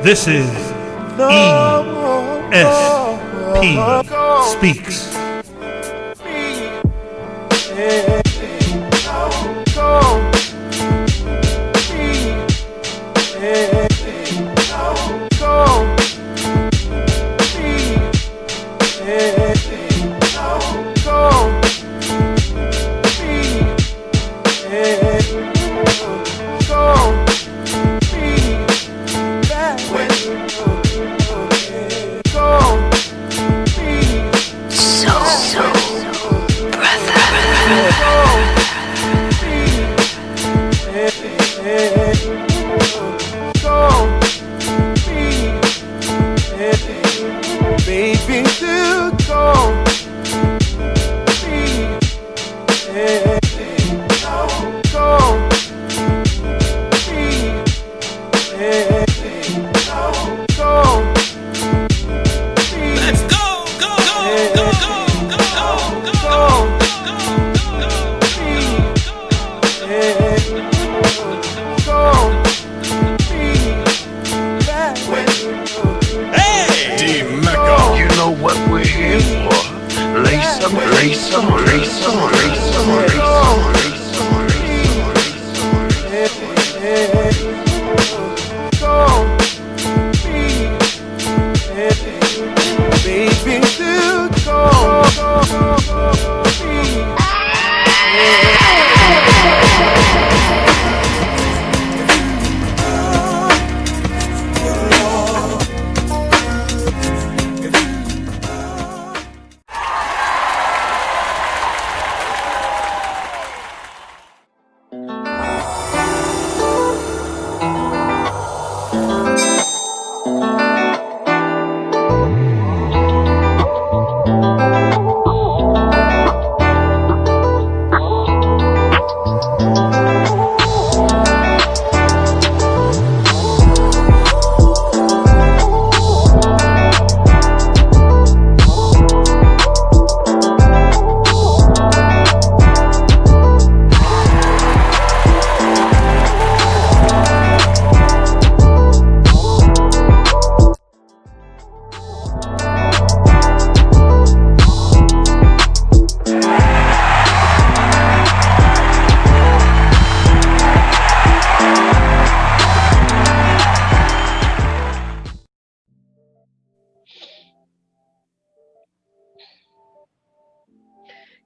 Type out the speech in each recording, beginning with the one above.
This is ESP Speaks.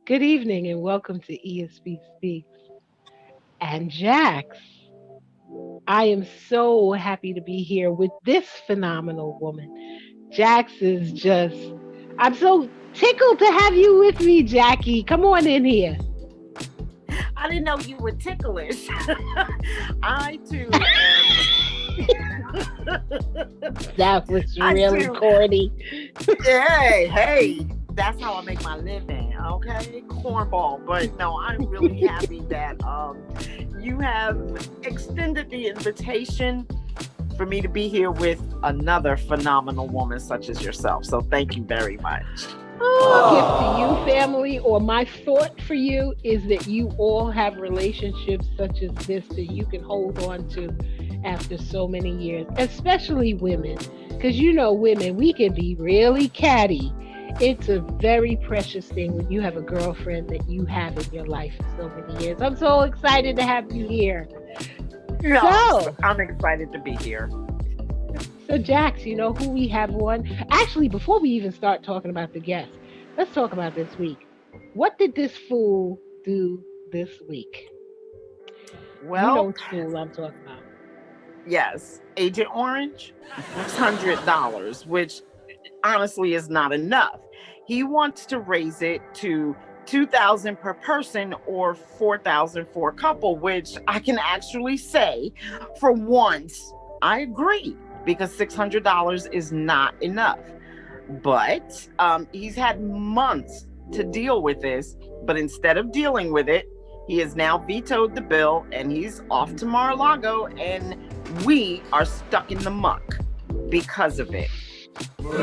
Good evening and welcome to ESP Speaks and JAXS. I am so happy to be here with this phenomenal woman. JAXS is just, I'm so tickled to have you with me, Jackie. Come on in here. I didn't know you were ticklish. I too That was really corny. Hey, that's how I make my living, okay? Cornball. But no, I'm really happy that you have extended the invitation for me to be here with another phenomenal woman such as yourself. So thank you very much. Gift to you, family, or my thought for you is that you all have relationships such as this that you can hold on to after so many years, especially women. Because you know, women, we can be really catty. It's a very precious thing when you have a girlfriend that you have in your life for so many years. I'm so excited to have you here. I'm excited to be here. So, JAXS, you know who we have on? Actually, before we even start talking about the guests, let's talk about this week. What did this fool do this week? Well, you know which fool I'm talking about. Yes, Agent Orange, $600, which honestly is not enough. He wants to raise it to $2,000 per person or $4,000 for a couple, which I can actually say for once I agree, because $600 is not enough. But he's had months to deal with this, but instead of dealing with it, he has now vetoed the bill and he's off to Mar-a-Lago, and we are stuck in the muck because of it. And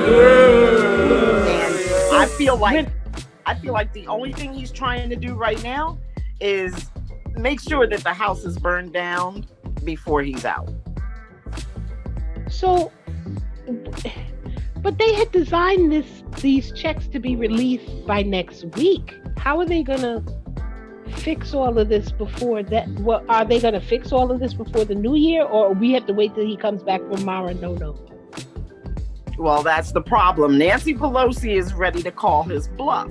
I feel like the only thing he's trying to do right now is make sure that the house is burned down before he's out. So But they had designed these checks to be released by next week. How are they gonna fix all of this before that? What are they gonna fix all of this before the new year, or we have to wait till he comes back from Mara? No. Well, that's the problem. Nancy Pelosi is ready to call his bluff.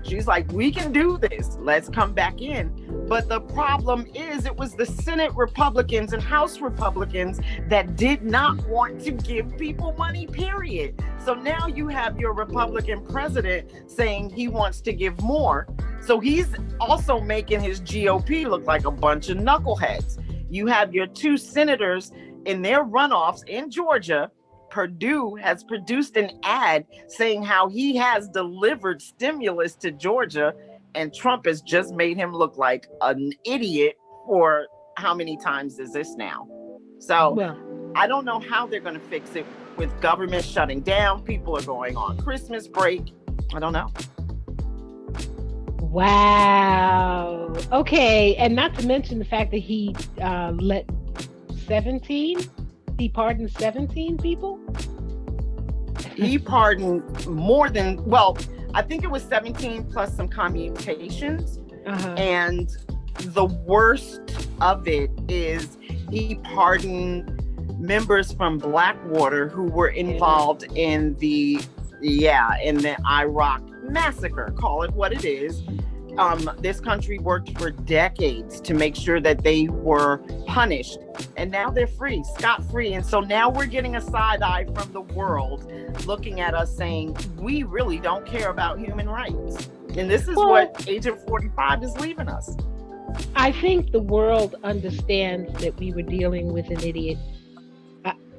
She's like, we can do this. Let's come back in. But the problem is, it was the Senate Republicans and House Republicans that did not want to give people money, period. So now you have your Republican president saying he wants to give more. So he's also making his GOP look like a bunch of knuckleheads. You have your two senators in their runoffs in Georgia. Purdue has produced an ad saying how he has delivered stimulus to Georgia, and Trump has just made him look like an idiot for how many times is this now? So Well, I don't know how they're going to fix it with government shutting down. People are going on Christmas break. I don't know. wow. Okay, and not to mention the fact that he let 17. He pardoned 17 people. He pardoned more than, well, I think it was 17 plus some commutations. And the worst of it is he pardoned members from Blackwater who were involved in the Iraq massacre. Call it what it is. This country worked for decades to make sure that they were punished, and now they're free, scot-free. And so now we're getting a side eye from the world looking at us saying, we really don't care about human rights. And this is what Agent 45 is leaving us. I think the world understands that we were dealing with an idiot.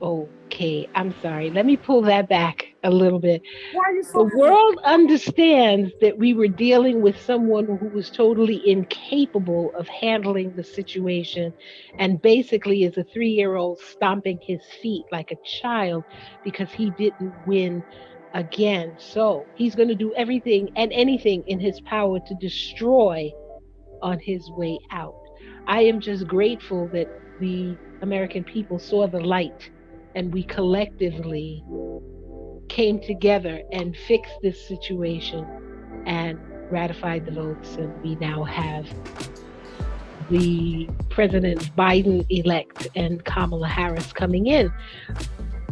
Okay, I'm sorry. Let me pull that back a little bit. Why are you so The world understands that we were dealing with someone who was totally incapable of handling the situation, and basically is a 3-year-old stomping his feet like a child because he didn't win again. So he's going to do everything and anything in his power to destroy on his way out. I am just grateful that the American people saw the light and we collectively came together and fixed this situation and ratified the votes. And we now have the President Biden-elect and Kamala Harris coming in,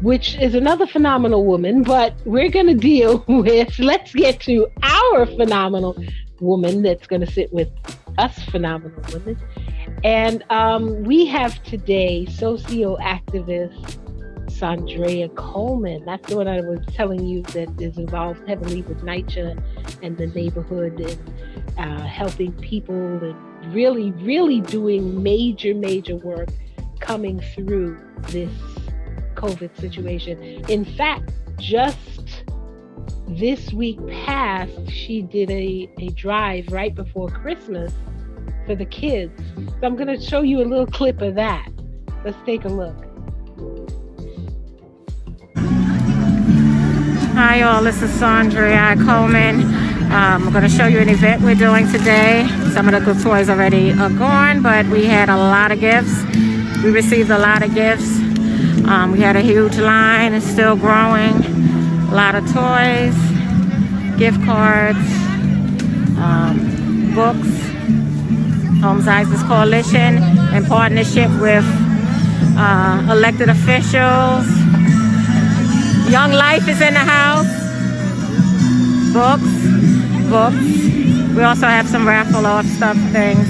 which is another phenomenal woman. But we're going to deal with, let's get to our phenomenal woman that's going to sit with us phenomenal women. And we have today socio-activist Saundrea Coleman. That's the one I was telling you that is involved heavily with NYCHA and the neighborhood and helping people and really, really doing major work coming through this COVID situation. In fact, just this week past, she did a drive right before Christmas for the kids. So I'm going to show you a little clip of that. Let's take a look. Hi all, this is Saundrea Coleman. I'm going to show you an event we're doing today. Some of the good toys already are gone, but we had a lot of gifts. We received a lot of gifts. We had a huge line, it's still growing. A lot of toys, gift cards, books. Homes ISIS Coalition in partnership with elected officials. Young Life is in the house. Books. We also have some raffle off stuff things.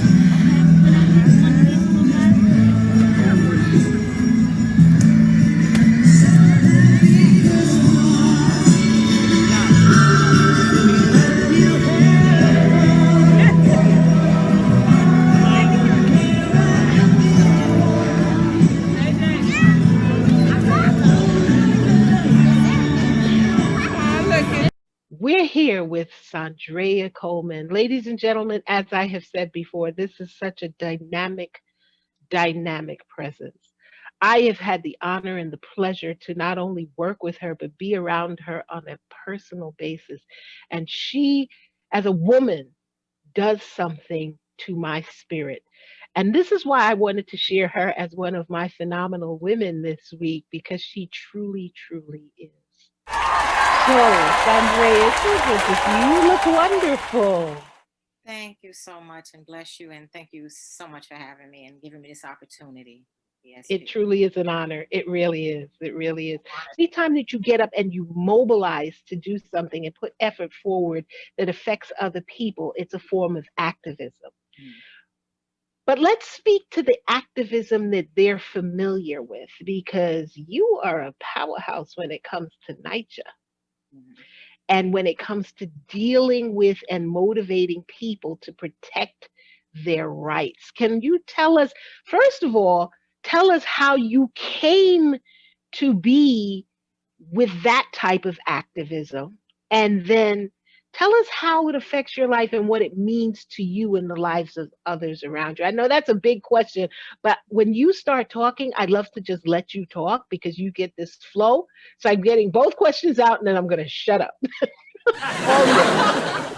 We're here with Saundrea Coleman. Ladies and gentlemen, as I have said before, this is such a dynamic presence. I have had the honor and the pleasure to not only work with her, but be around her on a personal basis. And she, as a woman, does something to my spirit. And this is why I wanted to share her as one of my phenomenal women this week, because she truly, truly is. So, Saundrea, it's so good to see you. You look wonderful. Thank you so much, and bless you, and thank you so much for having me and giving me this opportunity. Yes, It truly is an honor. It really is. It really is. Anytime that you get up and you mobilize to do something and put effort forward that affects other people, it's a form of activism. But let's speak to the activism that they're familiar with, because you are a powerhouse when it comes to NYCHA. And when it comes to dealing with and motivating people to protect their rights. Can you tell us, first of all, tell us how you came to be with that type of activism, and then tell us how it affects your life and what it means to you and the lives of others around you. I know that's a big question, but when you start talking, I'd love to just let you talk because you get this flow. So I'm getting both questions out and then I'm going to shut up.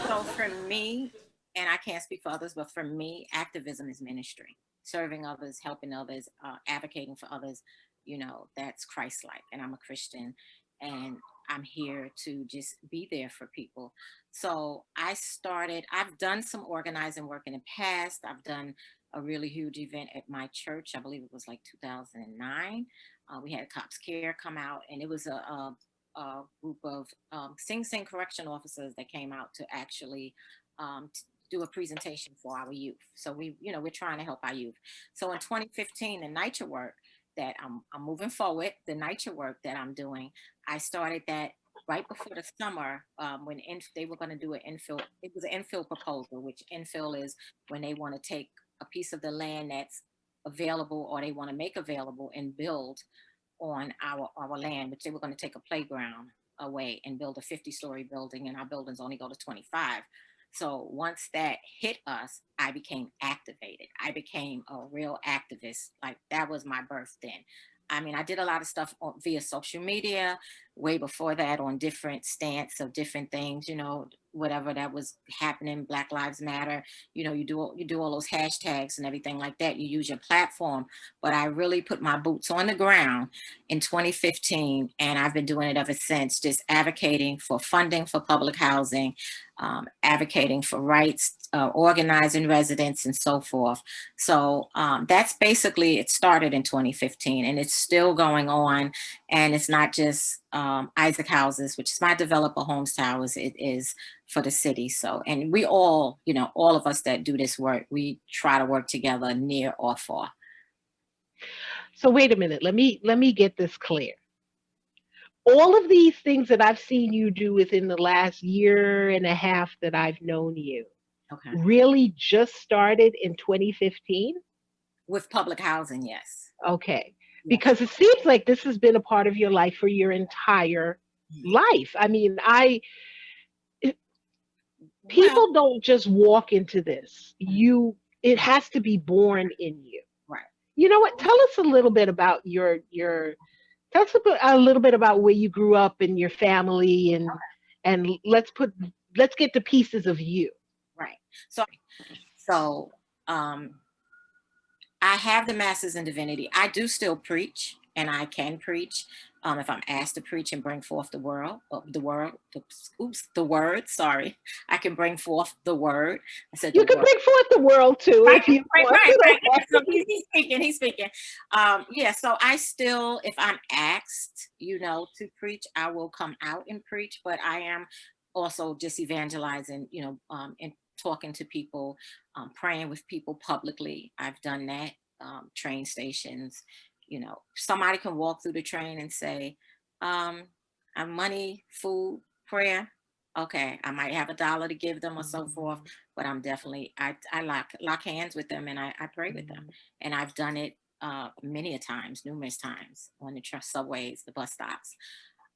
So for me, and I can't speak for others, but for me, activism is ministry. Serving others, helping others, advocating for others, you know, that's Christ-like. And I'm a Christian, and I'm here to just be there for people. So I've done some organizing work in the past. I've done a really huge event at my church. I believe it was like 2009. We had Cops Care come out, and it was a group of Sing Sing correction officers that came out to actually do a presentation for our youth. So we're trying to help our youth. So in 2015, the NYCHA work that I'm moving forward, the NYCHA work that I'm doing, I started that right before the summer when they were going to do an infill. It was an infill proposal, which infill is when they want to take a piece of the land that's available or they want to make available and build on our land, which they were going to take a playground away and build a 50-story building, and our buildings only go to 25. So once that hit us, I became activated. I became a real activist. Like, that was my birth then. I mean, I did a lot of stuff via social media, way before that, on different stance of different things, whatever that was happening, Black Lives Matter, you do all those hashtags and everything like that. You use your platform. But I really put my boots on the ground in 2015, and I've been doing it ever since, just advocating for funding for public housing, advocating for rights, organizing residents, and so forth. So that's basically, it started in 2015, and it's still going on. And it's not just Isaac Houses, which is my developer Homes Towers, it is for the city. So, and we all, all of us that do this work, we try to work together near or far. So wait a minute, let me get this clear. All of these things that I've seen you do within the last year and a half that I've known you, really just started in 2015? With public housing, yes. Okay. Because it seems like this has been a part of your life for your entire life. I mean, people don't just walk into this. It has to be born in you. Right. You know what? Tell us a little bit about tell us a little bit about where you grew up and your family, and let's get the pieces of you. Right. So I have the master's in divinity. I do still preach, and I can preach if I'm asked to preach and bring forth the word. Sorry, I can bring forth the word. I said you can bring forth the world too, right, if you want. Right. So he's speaking. Yeah. So I still, if I'm asked, to preach, I will come out and preach. But I am also just evangelizing, and talking to people, praying with people publicly. I've done that. Train stations, somebody can walk through the train and say, I'm money, food, prayer. Okay, I might have $1 to give them or so forth, but I'm definitely, I lock hands with them, and I pray with them. And I've done it numerous times on the subways, the bus stops.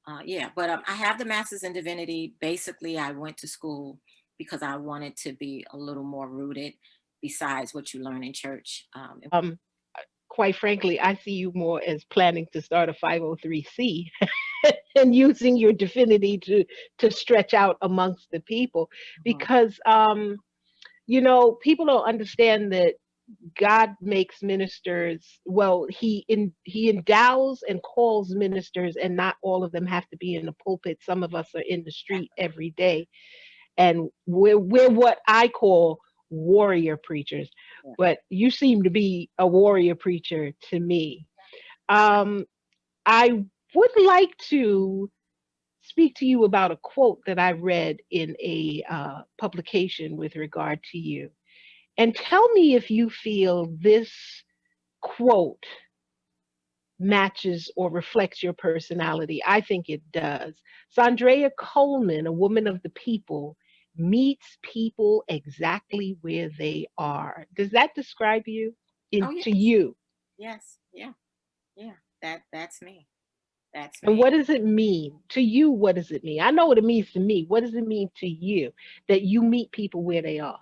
But I have the master's in divinity. Basically, I went to school because I wanted to be a little more rooted besides what you learn in church. Quite frankly, I see you more as planning to start a 503c and using your divinity to stretch out amongst the people, because people don't understand that God makes ministers, well, he endows and calls ministers, and not all of them have to be in the pulpit. Some of us are in the street every day, and we're what I call warrior preachers. Yeah. But you seem to be a warrior preacher to me. I would like to speak to you about a quote that I read in a publication with regard to you. And tell me if you feel this quote matches or reflects your personality. I think it does. Saundrea Coleman, a woman of the people, meets people exactly where they are. Does that describe you Oh, yes. to you? Yes. Yeah. Yeah. That's me. That's And me. what does it mean to you? What does it mean? I know what it means to me. What does it mean to you that you meet people where they are?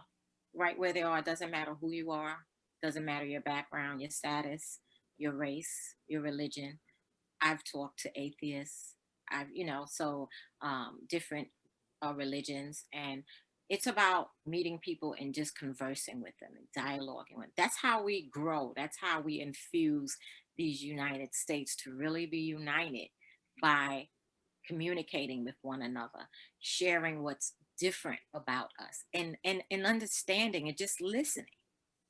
Right where they are. It doesn't matter who you are. Doesn't matter your background, your status, your race, your religion. I've talked to atheists. Different religions, and it's about meeting people and just conversing with them and dialoguing with. That's how we grow. That's how we infuse these United States to really be united, by communicating with one another, sharing what's different about us, and understanding and just listening,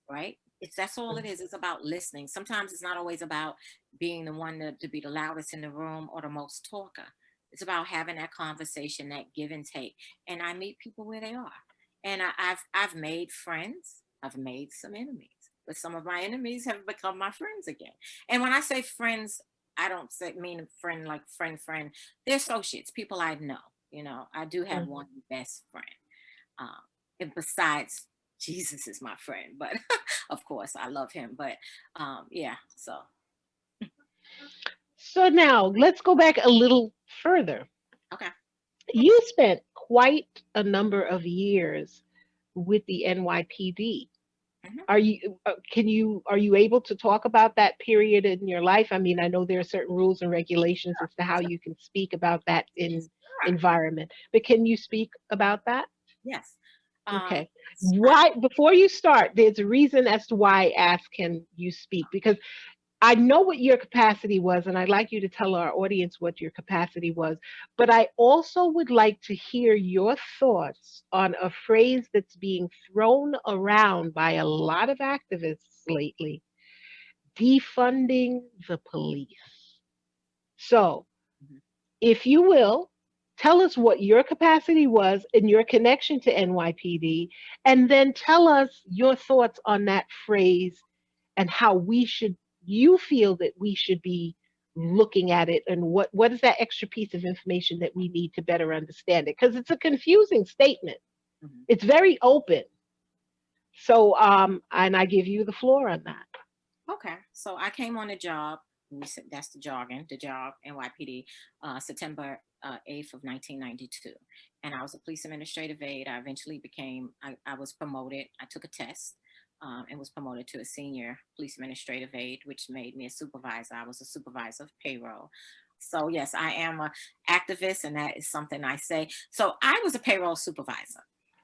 right? That's all it is. It's about listening. Sometimes it's not always about being the one to be the loudest in the room or the most talker. It's about having that conversation, that give and take. And I meet people where they are. And I've made friends. I've made some enemies, but some of my enemies have become my friends again. And when I say friends, I don't mean a friend like friend. They're associates, people I know. I do have Mhm. one best friend. And besides, Jesus is my friend, but of course I love him. But yeah, so So now let's go back a little further. okay. You spent quite a number of years with the NYPD. Mhm. Are you able to talk about that period in your life? I mean, I know there are certain rules and regulations as to how you can speak about that in Sure. environment, but can you speak about that? Yes. Okay. Yes, Why, before you start, there's a reason as to why I asked, can you speak? Because I know what your capacity was, and I'd like you to tell our audience what your capacity was. But I also would like to hear your thoughts on a phrase that's being thrown around by a lot of activists lately: defunding the police. So, mhm. if you will, tell us what your capacity was and your connection to NYPD, and then tell us your thoughts on that phrase and how you feel that we should be looking at it, and what is that extra piece of information that we need to better understand it, because it's a confusing statement. Mhm. It's very open. So and I give you the floor on that. Okay. So I came on the job. We said that's the jargon, the job, NYPD, September 8th of 1992. And I was a police administrative aide. I eventually I was promoted. I took a test, and was promoted to a senior police administrative aide, which made me a supervisor. I was a supervisor of payroll. So yes, I am a activist, and that is something I say. So I was a payroll supervisor,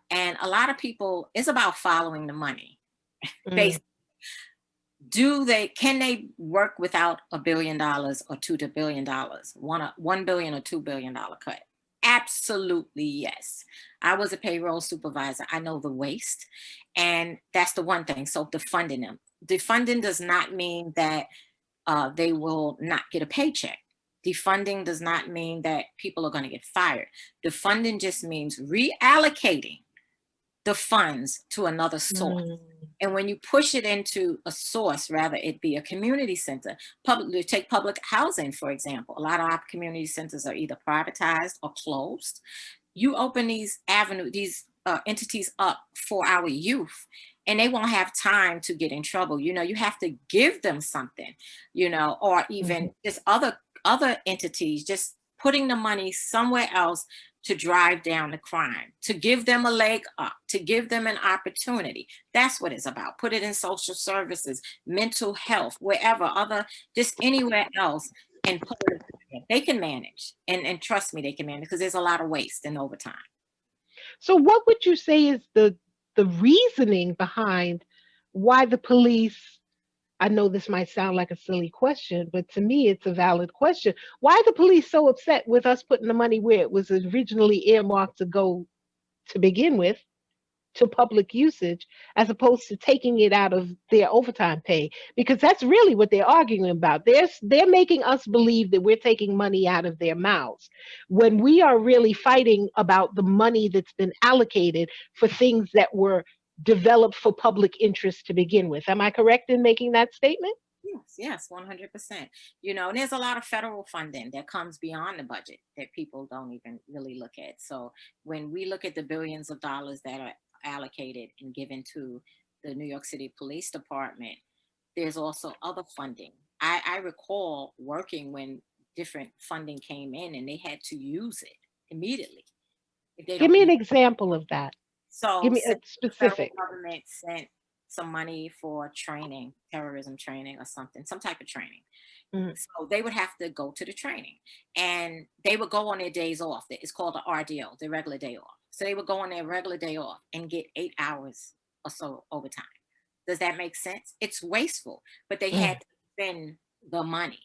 and a lot of people, it's about following the money. Mm, Can they work without $1 billion or $2 billion, 1 billion or $2 billion cut? Absolutely yes. I was a payroll supervisor. I know the waste, and that's the one thing. So defunding them. Defunding does not mean that they will not get a paycheck. Defunding does not mean that people are going to get fired. Defunding just means reallocating the funds to another source. mm, And when you push it into a source, rather it be a community center, take public housing, for example. A lot of our community centers are either privatized or closed. You open these entities up for our youth, and they won't have time to get in trouble. You have to give them something, or mhm. even just other entities, just putting the money somewhere else to drive down the crime, to give them a leg up, to give them an opportunity. That's what it's about. Put it in social services, mental health, just anywhere else, and put it. They can manage, and trust me, they can manage, because there's a lot of waste and overtime. So what would you say is the reasoning behind why the police, I know this might sound like a silly question, but to me, it's a valid question. Why are the police so upset with us putting the money where it was originally earmarked to go to begin with, to public usage, as opposed to taking it out of their overtime pay? Because that's really what they're arguing about. They're making us believe that we're taking money out of their mouths when we are really fighting about the money that's been allocated for things that were developed for public interest to begin with. Am I correct in making that statement? Yes, 100%. And there's a lot of federal funding that comes beyond the budget that people don't even really look at. So when we look at the billions of dollars that are allocated and given to the New York City Police Department, there's also other funding. I recall working when different funding came in and they had to use it immediately. Give me an example of that. So give me a specific. The federal government sent some money for training, terrorism training or something, some type of training. So they would have to go to the training and they would go on their days off. It's called the RDO, the regular day off. So they would go on their regular day off and get 8 hours or so overtime. Does that make sense? It's wasteful, but they had to spend the money.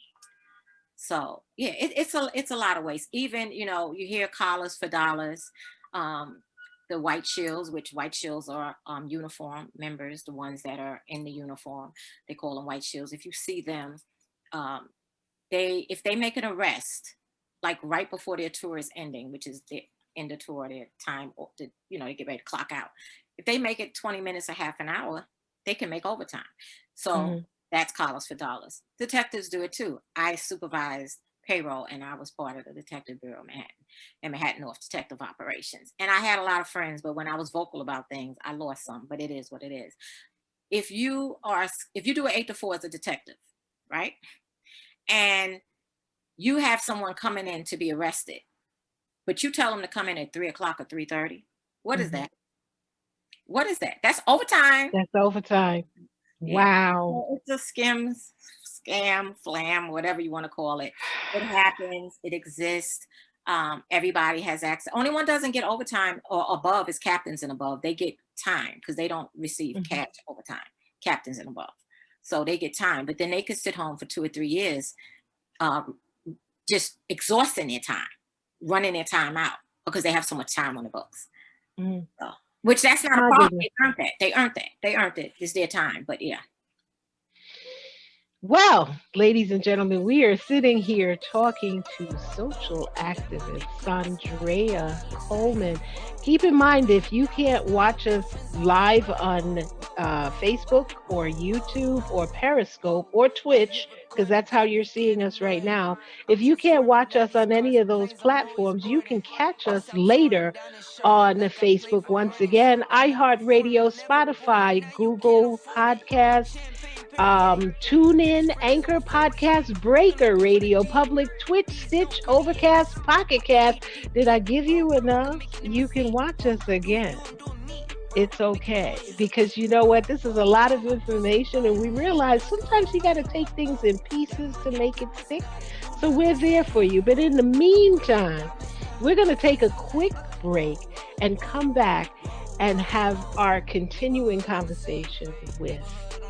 So yeah, it's a lot of waste. Even, you hear collars for dollars. The white shills, which white shills are uniform members, the ones that are in the uniform, they call them white shills. If you see them, if they make an arrest, like right before their tour is ending, which is the end of tour, their time, they get ready to clock out. If they make it 20 minutes or half an hour, they can make overtime. So that's collars for dollars. Detectives do it too. I supervised payroll and I was part of the Detective Bureau of Manhattan and Manhattan North Detective Operations. And I had a lot of friends, but when I was vocal about things, I lost some, but it is what it is. If you do an 8 to 4 as a detective, right? And you have someone coming in to be arrested, but you tell them to come in at 3 o'clock or 3:30. What is that? What is that? That's overtime. That's overtime. Yeah. Wow. It's a scam, flam, whatever you want to call it. It happens. It exists. Everybody has access. Only one doesn't get overtime or above is captains and above. They get time because they don't receive cash overtime. Captains and above. So they get time, but then they could sit home for 2 or 3 years, just exhausting their time, running their time out because they have so much time on the books. So, which that's not a problem. They earned that. They earned it. It's their time, but yeah. Well, ladies and gentlemen, we are sitting here talking to social activist Saundrea Coleman. Keep in mind, if you can't watch us live on Facebook or YouTube or Periscope or Twitch, because that's how you're seeing us right now, if you can't watch us on any of those platforms, you can catch us later on Facebook. Once again, iHeartRadio, Spotify, Google Podcasts, TuneIn, Anchor Podcast, Breaker Radio, Public, Twitch, Stitch, Overcast, Pocket Cast. Did I give you enough? You can watch us again. It's okay, because you know what? This is a lot of information, and we realize sometimes you got to take things in pieces to make it stick. So we're there for you. But in the meantime, we're going to take a quick break and come back and have our continuing conversation with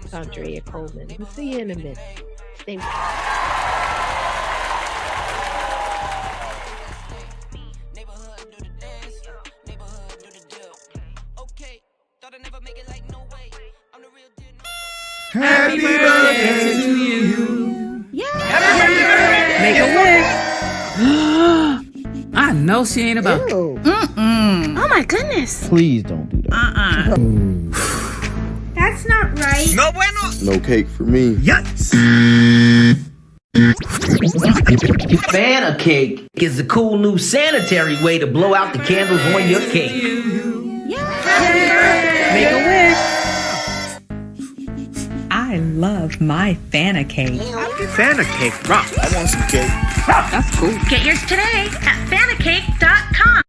Saundrea Coleman. We'll see you in a minute. Stay with us. Happy birthday to you. Yeah. Make a wish. I know she ain't about. Oh my goodness. Please don't do that. That's not right. No bueno. No cake for me. Yikes. Fanta cake is a cool new sanitary way to blow out the candles on your cake. Make a wish. I love my Fanta cake. Fanta cake rock. I want some cake. That's cool. Get yours today at fantacake.com.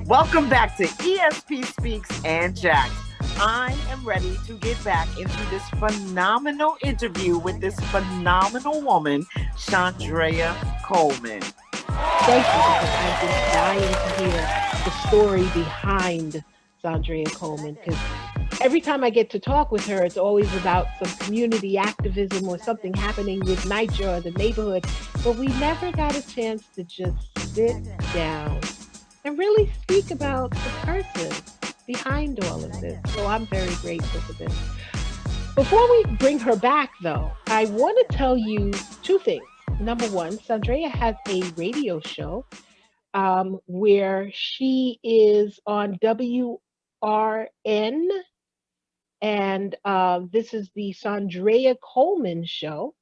Welcome back to ESP Speaks and JAXS. I am ready to get back into this phenomenal interview with this phenomenal woman, Saundrea Coleman. Thank you, because I've been dying to hear the story behind Saundrea Coleman. Because every time I get to talk with her, it's always about some community activism or something happening with NYCHA or the neighborhood. But we never got a chance to just sit down and really speak about the person behind all of this. So I'm very grateful for this. Before we bring her back, though, I want to tell you two things. Number one, Saundrea has a radio show where she is on WRN, and this is the Saundrea Coleman Show.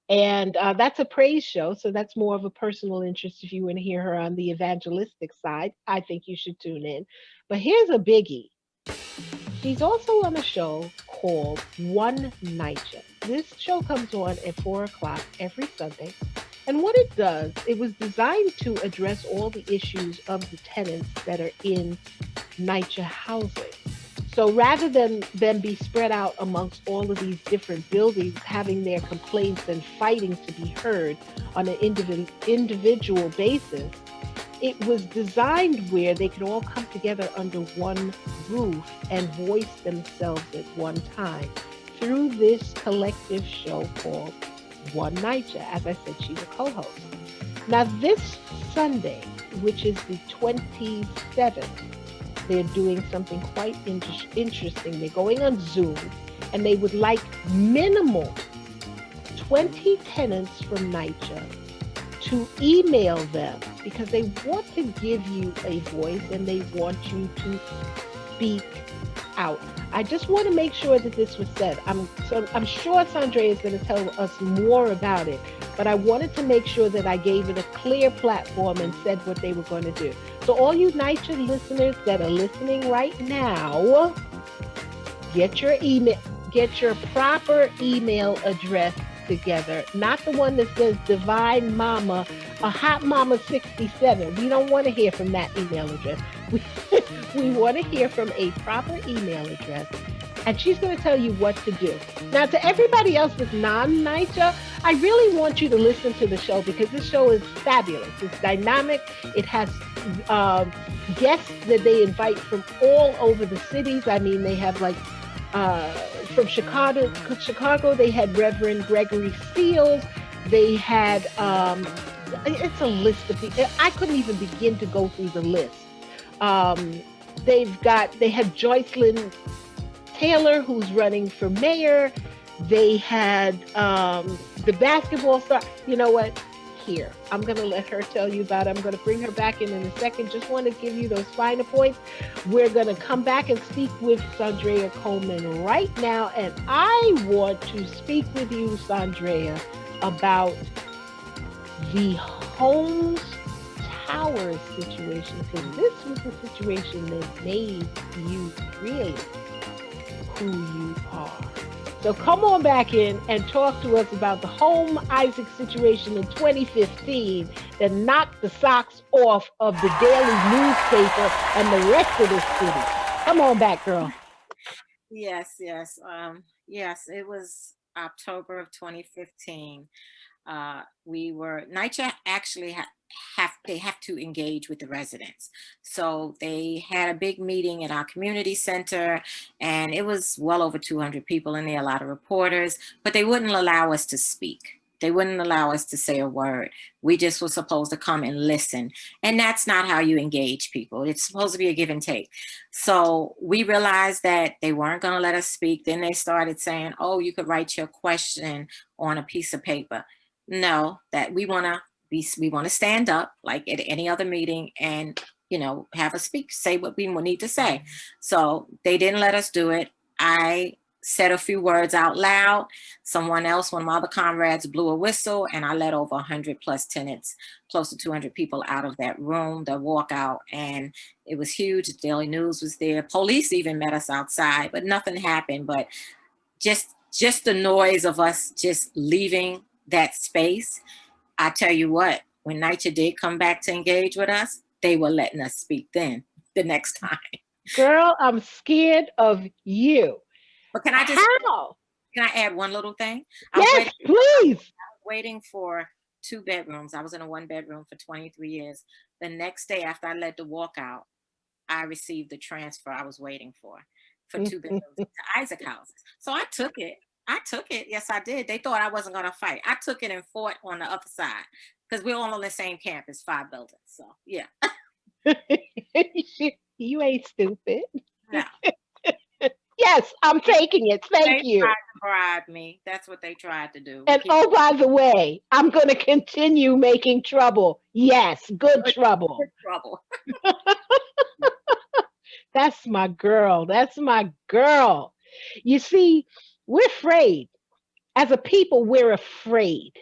And that's a praise show, so that's more of a personal interest. If you want to hear her on the evangelistic side, I think you should tune in. But here's a biggie. She's also on a show called One NYCHA. This show comes on at 4 o'clock every Sunday. And what it does, it was designed to address all the issues of the tenants that are in NYCHA housing. So rather than them be spread out amongst all of these different buildings, having their complaints and fighting to be heard on an individual basis, it was designed where they could all come together under one roof and voice themselves at one time through this collective show called One NYCHA. As I said, she's a co-host. Now this Sunday, which is the 27th, they're doing something quite interesting. They're going on Zoom, and they would like minimal 20 tenants from NYCHA to email them, because they want to give you a voice and they want you to speak out. I just want to make sure that this was said. I'm sure Saundrea is going to tell us more about it, but I wanted to make sure that I gave it a clear platform and said what they were going to do. So all you NYCHA listeners that are listening right now, get your email, get your proper email address together, not the one that says Divine Mama, a Hot Mama 67. We don't want to hear from that email address. We want to hear from a proper email address, and she's going to tell you what to do. Now, to everybody else that's non-NYCHA, I really want you to listen to the show, because this show is fabulous. It's dynamic. It has guests that they invite from all over the cities. I mean, they have like from Chicago, they had Reverend Gregory Seals. They had, it's a list of people. I couldn't even begin to go through the list. They had Joycelyn Taylor, who's running for mayor. They had the basketball star. You know what? Here, I'm going to let her tell you about it. I'm going to bring her back in a second. Just want to give you those finer points. We're going to come back and speak with Saundrea Coleman right now. And I want to speak with you, Saundrea, about the Homes Towers situation, because this was the situation that made you really who you are. So come on back in and talk to us about the Home Isaac situation in 2015 that knocked the socks off of the daily newspaper and the rest of the city. Come on back, girl. Yes, it was October of 2015. NYCHA actually have to engage with the residents. So they had a big meeting at our community center, and it was well over 200 people in there, a lot of reporters, but they wouldn't allow us to speak. They wouldn't allow us to say a word. We just were supposed to come and listen. And that's not how you engage people. It's supposed to be a give and take. So we realized that they weren't going to let us speak. Then they started saying, oh, you could write your question on a piece of paper. No, that we want to stand up like at any other meeting and, have a speak, say what we need to say. So they didn't let us do it. I said a few words out loud. Someone else, one of my other comrades, blew a whistle, and I let over 100 plus tenants, close to 200 people out of that room, the walkout, and it was huge. The Daily News was there. Police even met us outside, but nothing happened. But just the noise of us just leaving that space. I tell you what, when NYCHA did come back to engage with us, they were letting us speak then the next time. Girl, I'm scared of you. But can I add one little thing? Yes, please. Waiting for 2 bedrooms. I was in a 1-bedroom for 23 years. The next day after I led the walkout, I received the transfer I was waiting for 2 bedrooms to Isaac houses. So I took it. Yes, I did. They thought I wasn't going to fight. I took it and fought on the other side because we're all on the same campus, 5 buildings. So, yeah. You ain't stupid. No. Yes, I'm taking it. Thank you. They tried to bribe me. That's what they tried to do. And oh, by the way, I'm going to continue making trouble. Yes, good trouble. Good trouble. That's my girl. That's my girl. You see, we're afraid. As a people, we're afraid.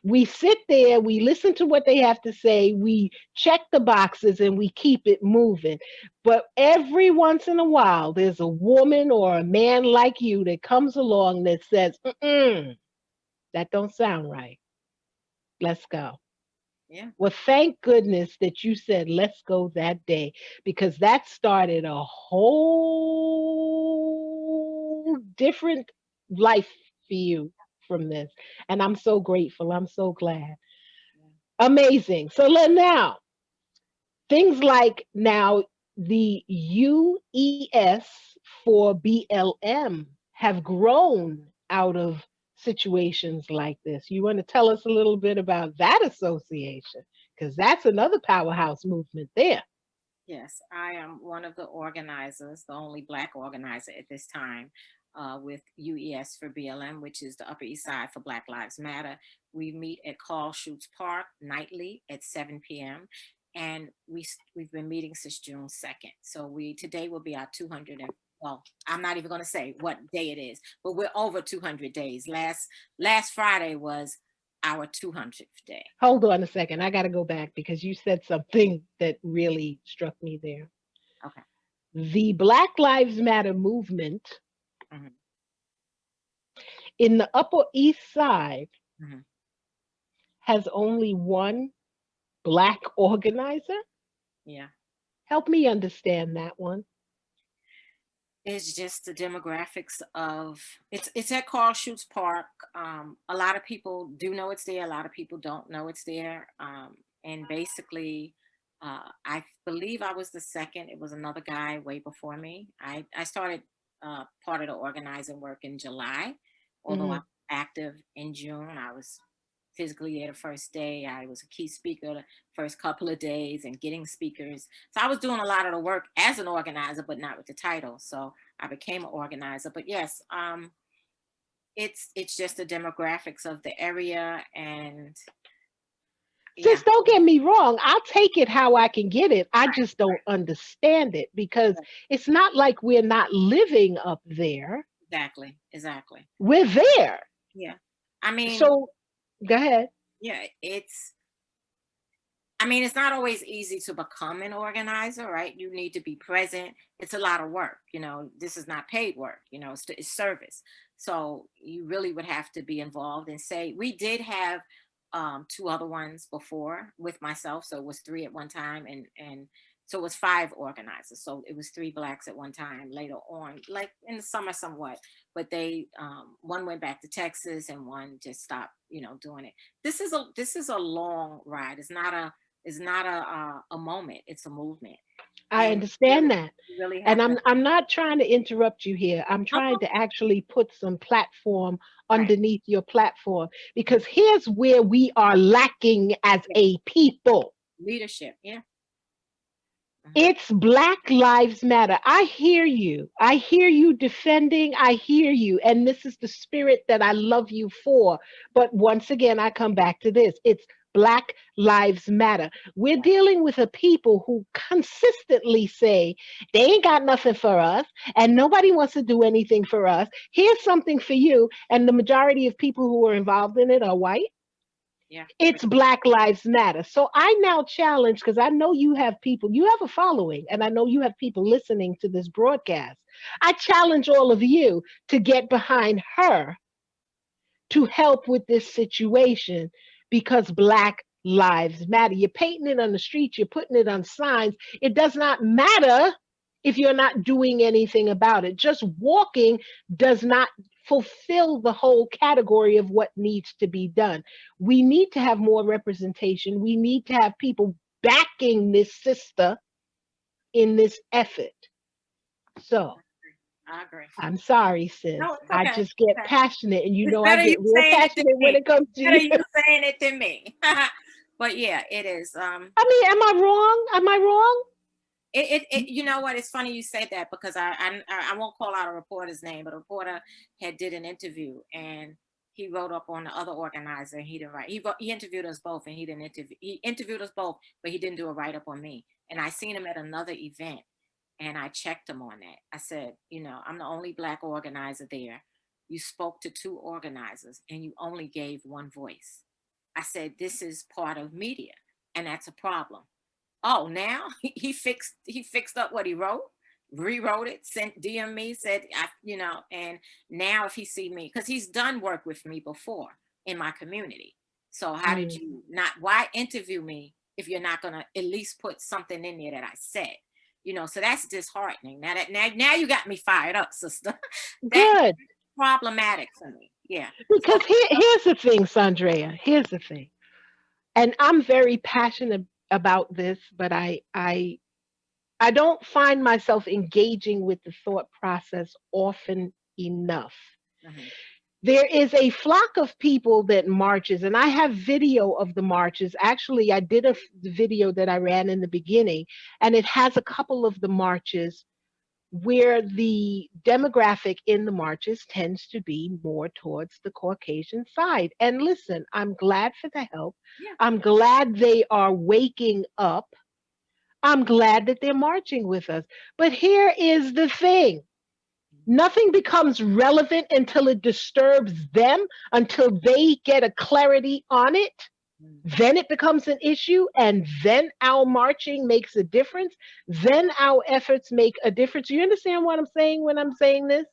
We sit there, we listen to what they have to say, we check the boxes, and we keep it moving. But every once in a while, there's a woman or a man like you that comes along that says, that don't sound right. Let's go. Yeah. Well, thank goodness that you said, let's go that day, because that started a whole different life for you from this. And I'm so grateful. I'm so glad. Amazing. So now, things like now the UES for BLM have grown out of situations like this. You want to tell us a little bit about that association? Because that's another powerhouse movement there. Yes, I am one of the organizers, the only Black organizer at this time with UES for BLM, which is the Upper East Side for Black Lives Matter. We meet at Carl Schutz Park nightly at 7 p.m. And we've been meeting since June 2nd. So today will be our 200 well, I'm not even going to say what day it is, but we're over 200 days. Last Friday was our 200th day. Hold on a second. I got to go back because you said something that really struck me there. Okay. The Black Lives Matter movement in the Upper East Side has only one Black organizer? Yeah. Help me understand that one. It's just the demographics of it's at Carl Schutz Park. A lot of people do know it's there. A lot of people don't know it's there. And basically, I believe I was the second. It was another guy way before me. I started part of the organizing work in July, although I'm active in June. I was physically there the first day. I was a key speaker the first couple of days and getting speakers. So I was doing a lot of the work as an organizer, but not with the title. So I became an organizer. But yes, it's just the demographics of the area. And just don't get me wrong. I'll take it how I can get it. I just don't understand it because it's not like we're not living up there. Exactly. We're there. Yeah. I mean, so go ahead. Yeah, it's not always easy to become an organizer, right? You need to be present. It's a lot of work. This is not paid work, it's service. So you really would have to be involved and say, we did have 2 other ones before with myself. So it was 3 at one time. And so it was 5 organizers. So it was 3 Blacks at one time later on, like in the summer somewhat, but they, one went back to Texas and one just stopped, doing it. This is a long ride. It's not a moment. It's a movement. I understand that. Really and I'm not trying to interrupt you here. I'm trying to actually put some platform underneath your platform, because here's where we are lacking as a people. Leadership. Yeah. It's Black Lives Matter. I hear you. I hear you defending. I hear you. And this is the spirit that I love you for. But once again, I come back to this. It's Black Lives Matter. We're dealing with a people who consistently say they ain't got nothing for us and nobody wants to do anything for us. Here's something for you. And the majority of people who are involved in it are white. Yeah. It's Black Lives Matter. So I now challenge, because I know you have people, you have a following, and I know you have people listening to this broadcast. I challenge all of you to get behind her to help with this situation, because Black Lives Matter. You're painting it on the streets, you're putting it on signs. It does not matter if you're not doing anything about it. Just walking does not fulfill the whole category of what needs to be done. We need to have more representation. We need to have people backing this sister in this effort. So I agree. I'm sorry, sis. No, it's I okay. just get Okay. passionate, and you It's know I better get you real saying it than passionate when me. it comes to Better you. you saying it than me. But yeah, it is. I mean, am I wrong? Am I wrong? You know what? It's funny you said that, because I won't call out a reporter's name, but a reporter had did an interview, and he wrote up on the other organizer. He didn't write. He interviewed us both, and he didn't interview. He interviewed us both, but he didn't do a write up on me. And I seen him at another event, and I checked him on that. I said, you know, I'm the only Black organizer there. You spoke to 2 organizers, and you only gave 1 voice. I said, this is part of media, and that's a problem. Oh, now he fixed up what he wrote, rewrote it, sent DM me, said, you know, and now if he see me, because he's done work with me before in my community. So how did you not, why interview me if you're not gonna at least put something in there that I said? You know, so that's disheartening. Now you got me fired up, sister. Good. Problematic for me. Yeah. Because here's the thing, Saundrea. Here's the thing. And I'm very passionate about this, but I don't find myself engaging with the thought process often enough. Mm-hmm. There is a flock of people that marches, and I have video of the marches. Actually, I did a video that I ran in the beginning, and it has a couple of the marches where the demographic in the marches tends to be more towards the Caucasian side. And listen, I'm glad for the help. Yeah. I'm glad they are waking up. I'm glad that they're marching with us. But here is the thing. Nothing becomes relevant until it disturbs them, until they get a clarity on it. Then it becomes an issue, and then our marching makes a difference. Then our efforts make a difference. You understand what I'm saying when I'm saying this?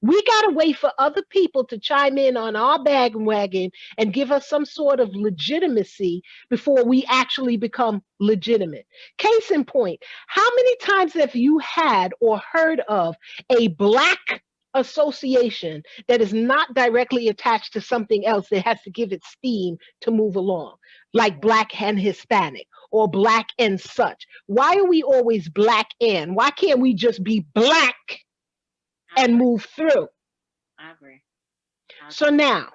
We got to wait for other people to chime in on our bandwagon and give us some sort of legitimacy before we actually become legitimate. Case in point, how many times have you had or heard of a Black association that is not directly attached to something else that has to give it steam to move along, like Black and Hispanic or Black and such? Why are we always Black and? Why can't we just be Black and move through? I agree. So now,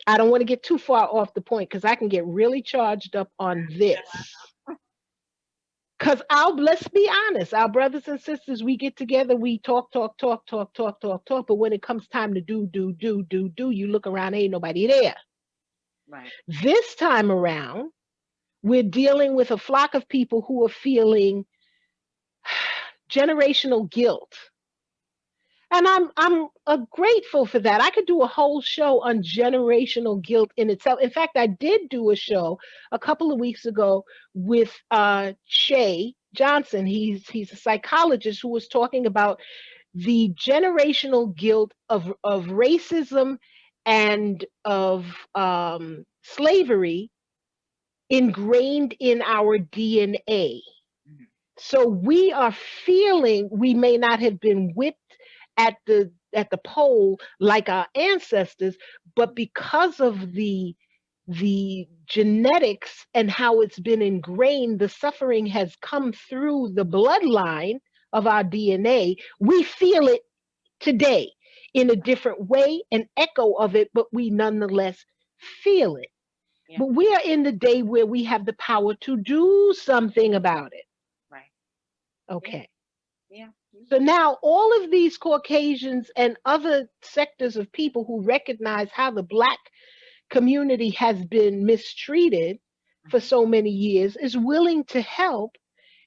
I don't want to get too far off the point because I can get really charged up on this. Because let's be honest, our brothers and sisters, we get together, we talk, but when it comes time to do, you look around, ain't nobody there. Right. This time around, we're dealing with a flock of people who are feeling generational guilt. And I'm grateful for that. I could do a whole show on generational guilt in itself. In fact, I did do a show a couple of weeks ago with Shay Johnson. He's a psychologist who was talking about the generational guilt of racism and of slavery ingrained in our DNA. So we are feeling we may not have been whipped at the pole like our ancestors, but because of the genetics and how it's been ingrained, the suffering has come through the bloodline of our DNA. We feel it today in a different way, an echo of it, but we nonetheless feel it. Yeah. But we are in the day where we have the power to do something about it. Right. Okay. Yeah. So now all of these Caucasians and other sectors of people who recognize how the Black community has been mistreated for so many years is willing to help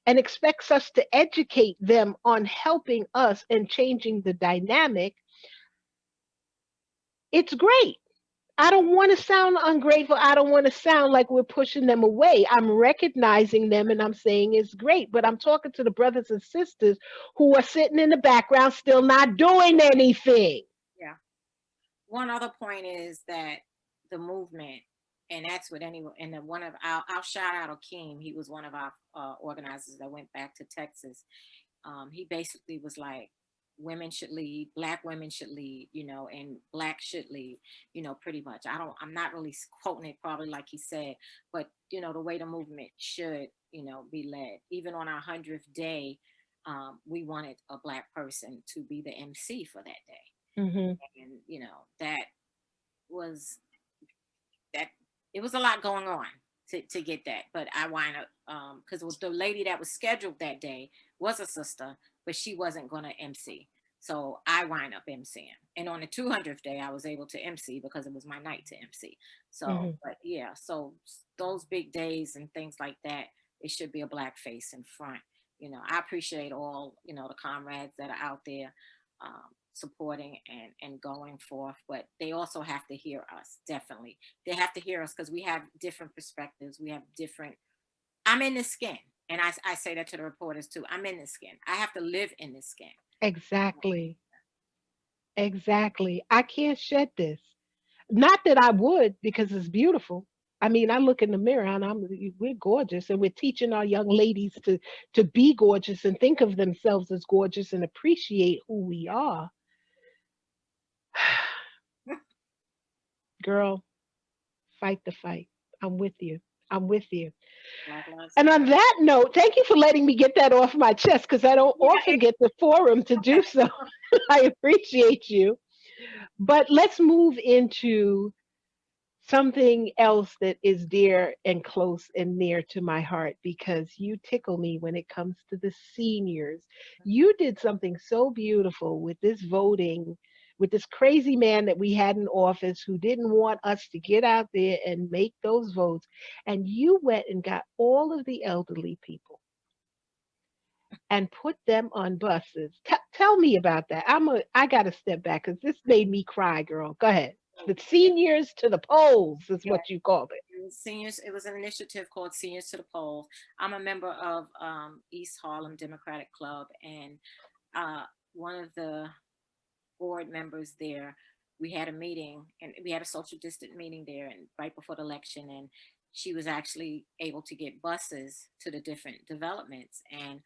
and expects us to educate them on helping us and changing the dynamic. It's great. I don't want to sound ungrateful. I don't want to sound like we're pushing them away. I'm recognizing them and I'm saying it's great, but I'm talking to the brothers and sisters who are sitting in the background still not doing anything. Yeah. One other point is that the movement, and that's what anyone, and one of our shout out Akeem, he was one of our organizers that went back to Texas. He basically was like, women should lead, Black women should lead, and Black should lead, pretty much. I'm not really quoting it probably like he said, but the way the movement should, be led. Even on our 100th day, we wanted a Black person to be the MC for that day. Mhm. And that was that it was a lot going on to get that, but I wind up because the lady that was scheduled that day was a sister, but she wasn't going to MC, so I wind up MCing. And on the 200th day, I was able to MC because it was my night to MC. So, Mhm. but yeah, so those big days and things like that, it should be a Black face in front. I appreciate all the comrades that are out there. Supporting and going forth, but they also have to hear us. Definitely they have to hear us, because we have different perspectives, we have different. I'm in this skin, and I say that to the reporters too. I'm in this skin, I have to live in this skin. Exactly. Exactly. I can't shed this. Not that I would, because it's beautiful. I mean, I look in the mirror and we're gorgeous, and we're teaching our young ladies to be gorgeous and think of themselves as gorgeous and appreciate who we are. Girl, fight the fight. I'm with you. I'm with you. Black lives And on matter. that note, thank you for letting me get that off my chest, because I don't Yeah, often get the forum to do okay. so. I appreciate you. But let's move into something else that is dear and close and near to my heart, because you tickle me when it comes to the seniors. You did something so beautiful with this voting, with this crazy man that we had in office who didn't want us to get out there and make those votes. And you went and got all of the elderly people and put them on buses. Tell me about that. I got to step back because this made me cry, girl. Go ahead. The seniors to the polls is Yeah, what you called it. seniors. It was an initiative called Seniors to the Polls. I'm a member of East Harlem Democratic Club, and uh, one of the board members there, we had a meeting, and we had a social distant meeting there, and right before the election, and she was actually able to get buses to the different developments. And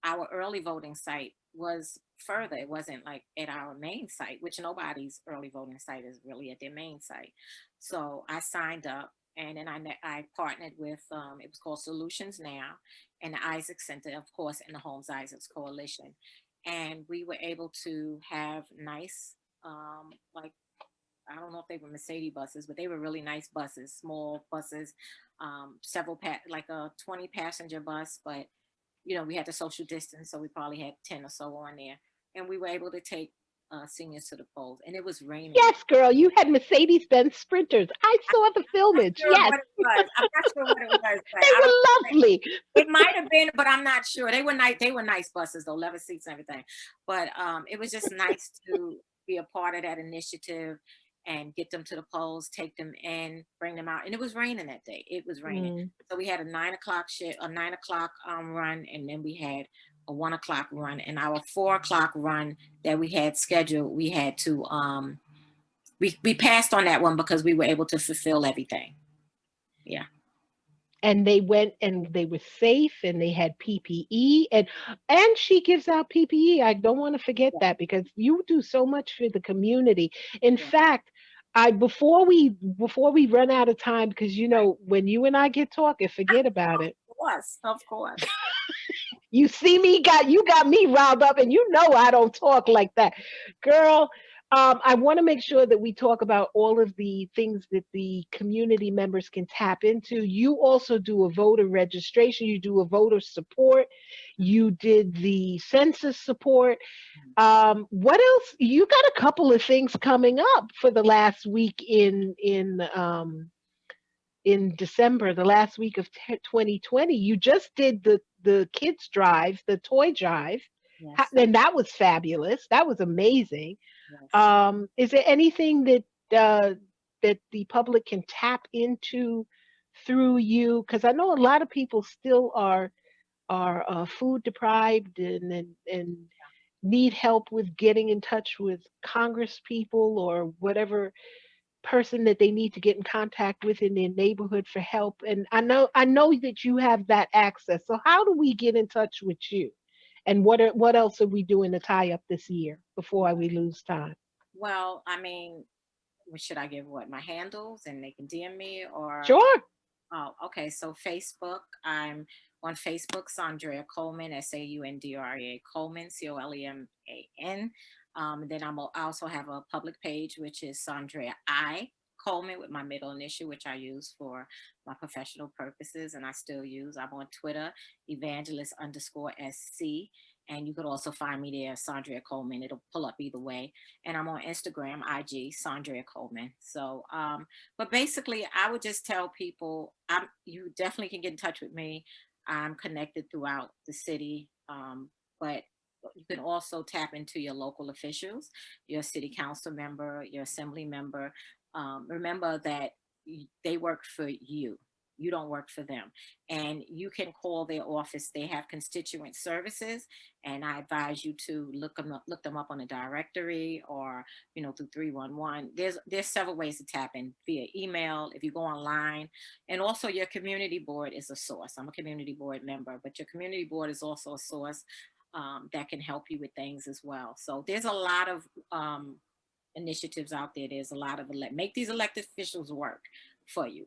our early voting site was further. It wasn't like at our main site, which nobody's early voting site is really at their main site. So I signed up, and then I partnered with, it was called Solutions Now, and the Isaac Center, of course, and the Holmes Isaacs Coalition. And we were able to have nice, like, I don't know if they were Mercedes buses, but they were really nice buses, small buses, like a 20 passenger bus, but we had the social distance, so we probably had 10 or so on there. And we were able to take seniors to the polls, and it was raining. Yes, girl, you had Mercedes Benz Sprinters. I saw the I'm not filmage. sure Yes, what it was. I'm not sure what it was, but they I don't. were lovely. It might have been, but I'm not sure. They were nice. They were nice buses, though, leather seats and everything. But it was just nice to be a part of that initiative and get them to the polls, take them in, bring them out. And it was raining that day. It was raining, Mm. so we had a 9 o'clock a 9 o'clock run, and then we had a 1 o'clock run. And our 4 o'clock run that we had scheduled, we had to we passed on that one because we were able to fulfill everything. Yeah. And they went and they were safe and they had PPE, and she gives out PPE. I don't want to forget that, because you do so much for the community. In Yeah. fact, I before we run out of time, because when you and I get talking, forget about it. Of course. You see me, you got me riled up, and I don't talk like that, girl. I want to make sure that we talk about all of the things that the community members can tap into. You also do a voter registration. You do a voter support. You did the census support. What else? You got a couple of things coming up for the last week in December, the last week of 2020. You just did the kids drive, the toy drive, Yes. and that was fabulous. That was amazing. Yes. Is there anything that the public can tap into through you? Because I know a lot of people still are food deprived and need help with getting in touch with Congress people or whatever person that they need to get in contact with in their neighborhood for help. And I know that you have that access. So how do we get in touch with you And what else are we doing to tie up this year before we lose time? Well, I mean, should I give what my handles and they can DM me or? Sure. Oh, okay. So Facebook, I'm on Facebook, Saundrea Coleman, Saundrea Coleman, Coleman. Then I also have a public page, which is Saundrea Coleman with my middle initial, which I use for my professional purposes, and I still use. I'm on Twitter, evangelist_SC, and you could also find me there, Saundrea Coleman. It'll pull up either way. And I'm on Instagram, IG, Saundrea Coleman. So, but basically, I would just tell people, you definitely can get in touch with me. I'm connected throughout the city, but you can also tap into your local officials, your city council member, your assembly member. Remember that they work for you. You don't work for them. And you can call their office. They have constituent services. And I advise you to look them up on a directory or, through 311. There's several ways to tap in via email, if you go online. And also your community board is a source. I'm a community board member, but your community board is also a source that can help you with things as well. So there's a lot of initiatives out there. There's a lot of make these elected officials work for you.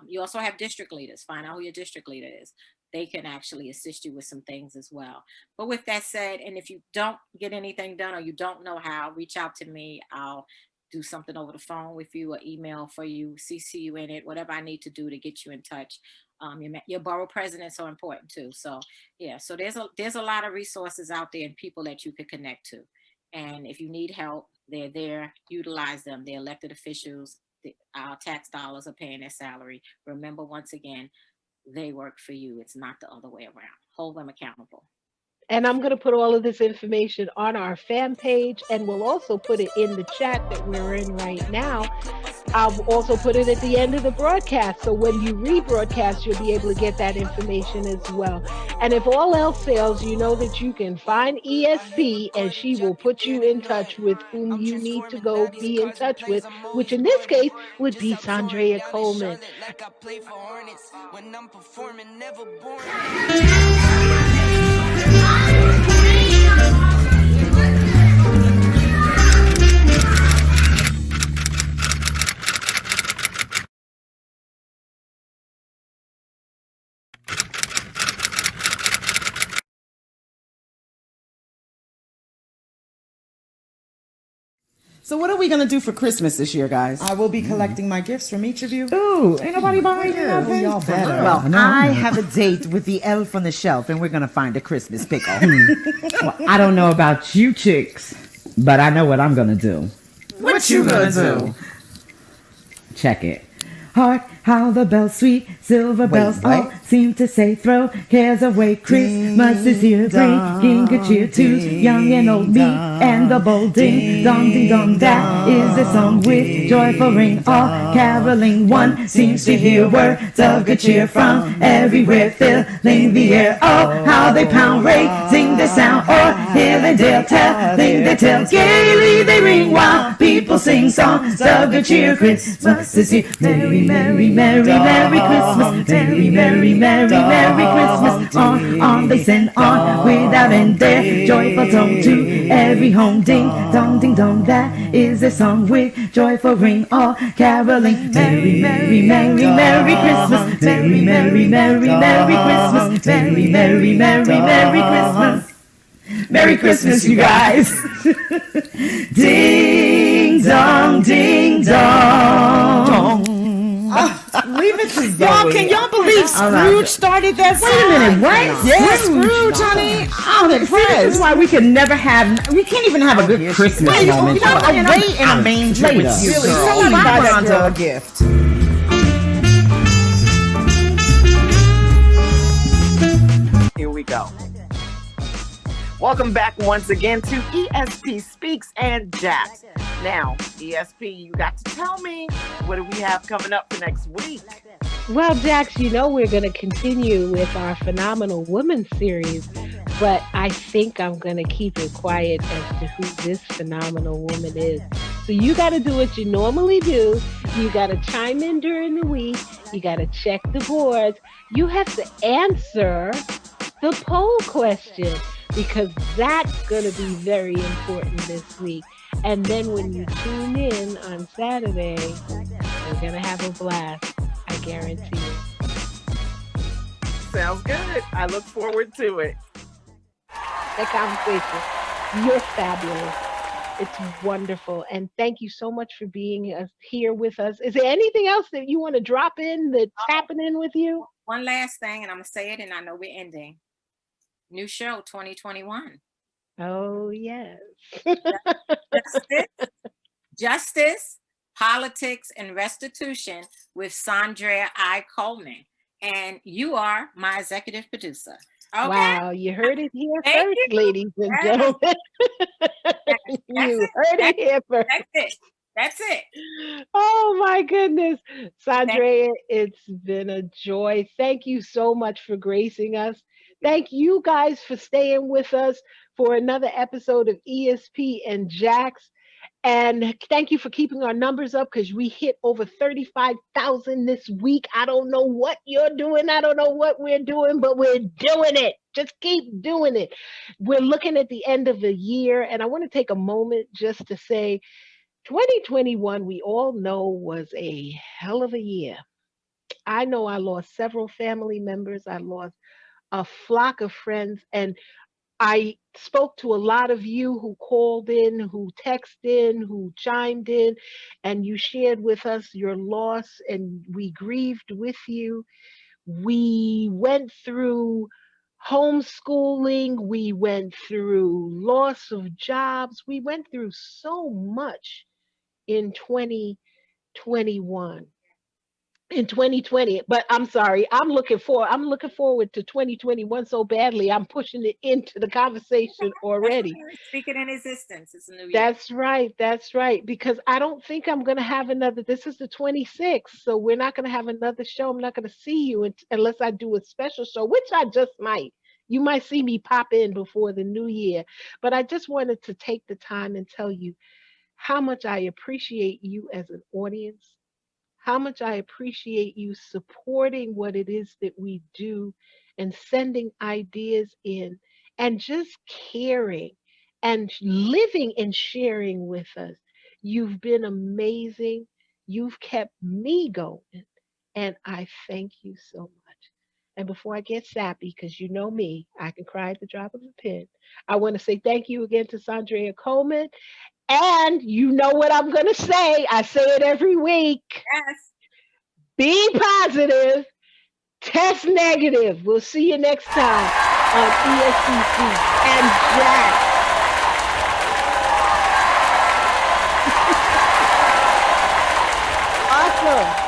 You also have district leaders. Find out who your district leader is. They can actually assist you with some things as well. But with that said, and if you don't get anything done or you don't know how, reach out to me. I'll do something over the phone with you or email for you, CC you in it, whatever I need to do to get you in touch. Your borough presidents are important too. So yeah, so there's a lot of resources out there and people that you could connect to. And if you need help, they're there. Utilize them. They're elected officials. Our tax dollars are paying their salary. Remember, once again, they work for you. It's not the other way around. Hold them accountable. And I'm going to put all of this information on our fan page, and we'll also put it in the chat that we're in right now. I'll also put it at the end of the broadcast. So when you rebroadcast, you'll be able to get that information as well. And if all else fails, you know that you can find ESP and she will put you in touch with whom you need to go be in touch with, which in this case would be Saundrea Coleman. So what are we going to do for Christmas this year, guys? I will be collecting my gifts from each of you. Ooh, ain't nobody buying nothing? Y'all better. Well, I have a date with the elf on the shelf, and we're going to find a Christmas pickle. Well, I don't know about you chicks, but I know what I'm going to do. What you going to do? Check it. Hark, how the bells, sweet silver bells, all seem to say, throw cares away. Christmas is here, bringing good cheer to young and old, me and the bold. Ding dong, ding dong, that is a song with joyful ring. All caroling, one seems to hear words of good cheer from everywhere, filling the air. Oh, how they pound, raising the sound, or here they dare, telling their tales. Gaily they ring while people sing songs of good cheer. Christmas is here, merry, merry, merry, merry Christmas, merry, merry, merry, merry Christmas. On they send on without end their joyful tone to every home. Ding dong, that is a song with joyful ring. All caroling, merry, merry, merry, merry Christmas, merry, merry, merry, merry Christmas, merry, merry, merry, merry Christmas. Merry Christmas, you guys. Ding dong, ding dong. Leave it to Y'all, can y'all believe Scrooge started that song? Wait a minute, what? Yes, Scrooge, honey. I'm impressed. This is why we can never have, we can't even have a good Christmas moment. Away in a manger with you, Really, girl. somebody buy that girl a Rhonda. gift. Here we go. Welcome back once again to ESP Speaks and JAXS. Now, ESP, you got to tell me, what do we have coming up for next week? Well, Jax, you know we're going to continue with our Phenomenal Woman series, but I think I'm going to keep it quiet as to who this phenomenal woman is. So you got to do what you normally do. You got to chime in during the week. You got to check the boards. You have to answer the poll question. because that's going to be very important this week. And then when you tune in on Saturday, we're going to have a blast. I guarantee it. Sounds good. I look forward to it. That conversation. You're fabulous. It's wonderful. And thank you so much for being here with us. Is there anything else that you want to drop in that's happening with you? One last thing, and I'm going to say it, and I know we're ending. New show 2021. Oh, yes. Justice, Politics, and Restitution with Saundrea Coleman. And you are my executive producer. Okay? Wow, you heard it here first, ladies and gentlemen. You heard it here first. That's it. Oh my goodness. Saundrea, it's been a joy. Thank you so much for gracing us. Thank you guys for staying with us for another episode of ESP and JAXS. And thank you for keeping our numbers up, because we hit over 35,000 this week. I don't know what you're doing. I don't know what we're doing, but we're doing it. Just keep doing it. We're looking at the end of the year, and I want to take a moment just to say 2021, we all know, was a hell of a year. I know I lost several family members. I lost a flock of friends, and I spoke to a lot of you who called in, who texted in, who chimed in, and you shared with us your loss, and we grieved with you. We went through homeschooling, we went through loss of jobs, we went through so much in 2021. In 2020, but I'm sorry, I'm looking forward to 2021 so badly. I'm pushing it into the conversation already. Speak it in existence. It's a new year. That's right. Because I don't think I'm going to have another. This is the 26th, so we're not going to have another show. I'm not going to see you unless I do a special show, which I just might. You might see me pop in before the new year. But I just wanted to take the time and tell you how much I appreciate you as an audience, how much I appreciate you supporting what it is that we do and sending ideas in and just caring and living and sharing with us. You've been amazing. You've kept me going, and I thank you so much. And before I get sappy, because you know me, I can cry at the drop of a pen, I want to say thank you again to Saundrea Coleman. And you know what I'm going to say. I say it every week. Yes. Be positive. Test negative. We'll see you next time on ESCC and JAXS. Awesome.